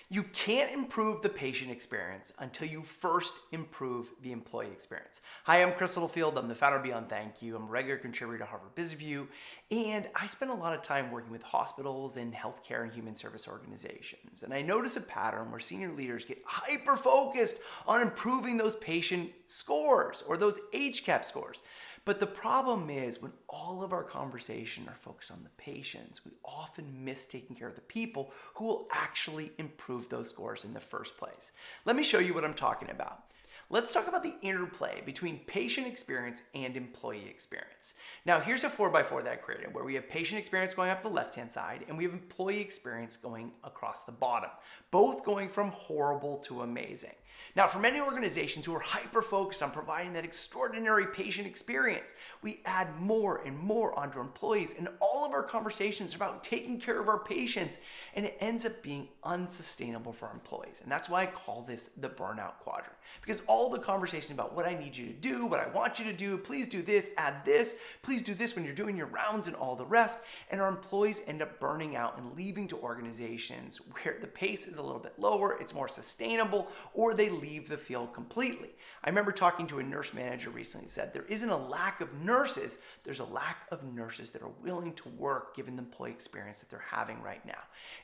You can't improve the patient experience until you first improve the employee experience. Hi, I'm Chris Littlefield. I'm the founder of Beyond Thank You. I'm a regular contributor to Harvard Business Review, and I spend a lot of time working with hospitals and healthcare and human service organizations. And I notice a pattern where senior leaders get hyper-focused on improving those patient scores or those HCAHPS scores. But the problem is when all of our conversation are focused on the patients, we often miss taking care of the people who will actually improve those scores in the first place. Let me show you what I'm talking about. Let's talk about the interplay between patient experience and employee experience. Now, here's a 4x4 that I created where we have patient experience going up the left-hand side and we have employee experience going across the bottom, both going from horrible to amazing. Now, for many organizations who are hyper-focused on providing that extraordinary patient experience, we add more and more onto our employees, and all of our conversations are about taking care of our patients, and it ends up being unsustainable for our employees. And that's why I call this the burnout quadrant, because all the conversation about what I need you to do, what I want you to do, please do this, add this, please do this when you're doing your rounds and all the rest, and our employees end up burning out and leaving to organizations where the pace is a little bit lower, it's more sustainable, or they leave the field completely. I remember talking to a nurse manager recently who said there isn't a lack of nurses, there's a lack of nurses that are willing to work given the employee experience that they're having right now.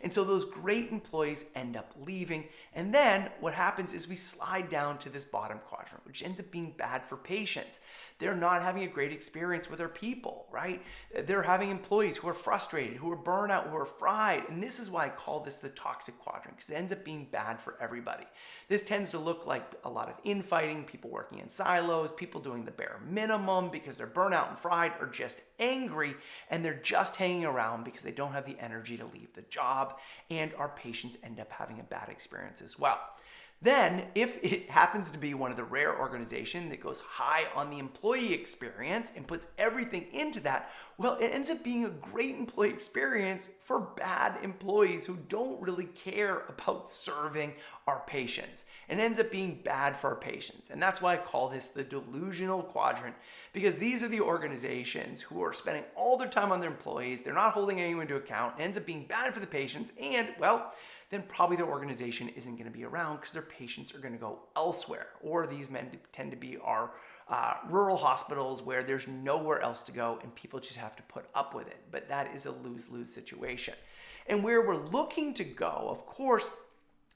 And so those great employees end up leaving, and then what happens is we slide down to this bottom quadrant, which ends up being bad for patients. They're not having a great experience with their people, right? They're having employees who are frustrated, who are burnt out, who are fried. And this is why I call this the toxic quadrant, because it ends up being bad for everybody. This tends to look like a lot of infighting, people working in silos, people doing the bare minimum because they're burnt out and fried, or just angry, and they're just hanging around because they don't have the energy to leave the job, and our patients end up having a bad experience as well. Then, if it happens to be one of the rare organizations that goes high on the employee experience and puts everything into that, well, it ends up being a great employee experience for bad employees who don't really care about serving our patients. And it ends up being bad for our patients. And that's why I call this the delusional quadrant, because these are the organizations who are spending all their time on their employees, they're not holding anyone to account, it ends up being bad for the patients, and, well, then probably the organization isn't going to be around because their patients are going to go elsewhere. Or these men tend to be our rural hospitals where there's nowhere else to go and people just have to put up with it. But that is a lose-lose situation. And where we're looking to go, of course,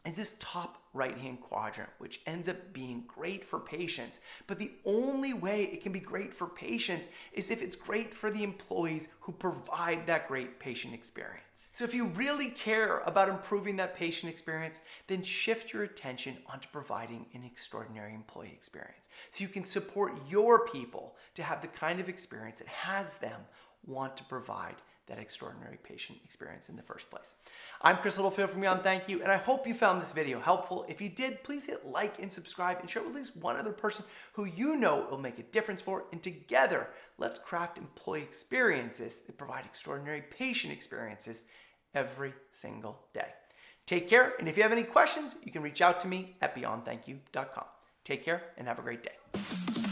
is this top right-hand quadrant, which ends up being great for patients. But the only way it can be great for patients is if it's great for the employees who provide that great patient experience. So if you really care about improving that patient experience, then shift your attention onto providing an extraordinary employee experience, so you can support your people to have the kind of experience that has them want to provide that extraordinary patient experience in the first place. I'm Chris Littlefield from Beyond Thank You, and I hope you found this video helpful. If you did, please hit like and subscribe and share it with at least one other person who you know it will make a difference for. And together, let's craft employee experiences that provide extraordinary patient experiences every single day. Take care, and if you have any questions, you can reach out to me at beyondthankyou.com. Take care and have a great day.